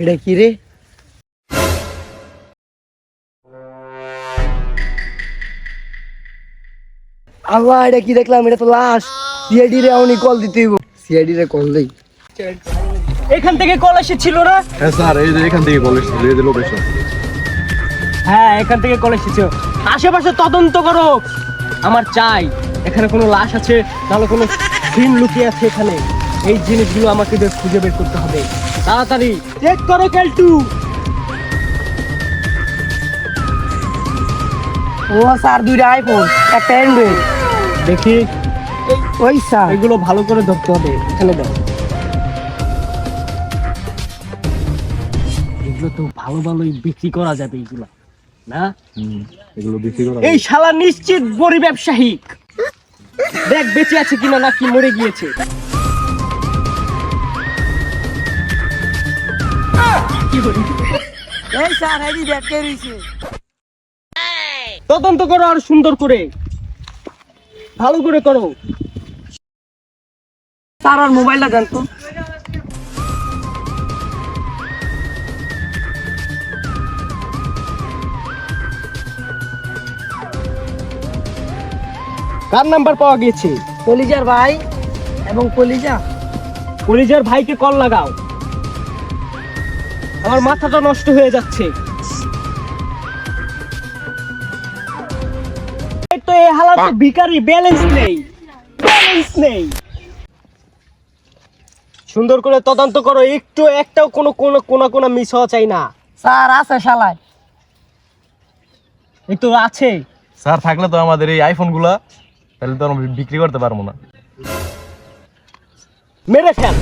এটা কি রে? আল্লাহ, এটা কি দেখলাম? এটা তো লাশ। সিআইডি রে এখনই কল দিতে হইব। সিআইডি রে কল দেই। এখান থেকে কল এসেছিল না? হ্যাঁ স্যার, এই যে এখান থেকে কল এসেছিল, এই যে লোকেশন। হ্যাঁ, এখান থেকে কল এসেছিল। আশেপাশে তদন্ত করো। আমার চাই এখানে কোনো লাশ আছে, নাহলে কোনো সিন লুকিয়ে আছে এখানে। এই জিনিসগুলো আমাকে খুঁজে বের করতে হবে। তাড়াতাড়ি চেক করো কেলটু। ও স্যার, দুইটা আইফোন, একটা অ্যান্ড্রয়েড। দেখি ওই স্যার, এগুলো ভালো করে ধরতে হবে। এখানে দাও। এগুলো তো ভালো ভালোই বিক্রি করা যাবে এগুলো, না? এগুলো বিক্রি করা এই শালা নিশ্চিত বড়ি ব্যবসায়ী। দেখ বেঁচে আছে কিনা নাকি মরে গিয়েছে। এই স্যার, এই ব্যাগ কে রইছে? তদন্ত করো আর সুন্দর করে, ভালো করে করো। স্যার, আর মোবাইলটা দেন তো। কার নাম্বার পাওয়া গেছে? কলিজার ভাই এবং কলিজা। কলিজার ভাইকে কল লাগাও। আমার মাথাটা নষ্ট হয়ে যাচ্ছে। এই তো এই হালাত ভিখারি, ব্যালেন্স নেই, ব্যালেন্স নেই। সুন্দর করে তদন্ত করো, একটু একটাও কোনো কোনো কোনা মিস হওয়া চাই না। স্যার, আছে শালায়। এই তো আছে। স্যার, থাকলে তো আমাদের এই আইফোন গুলা তাহলে তো আমরা বিক্রি করতে পারবো না। মেরে ফেল।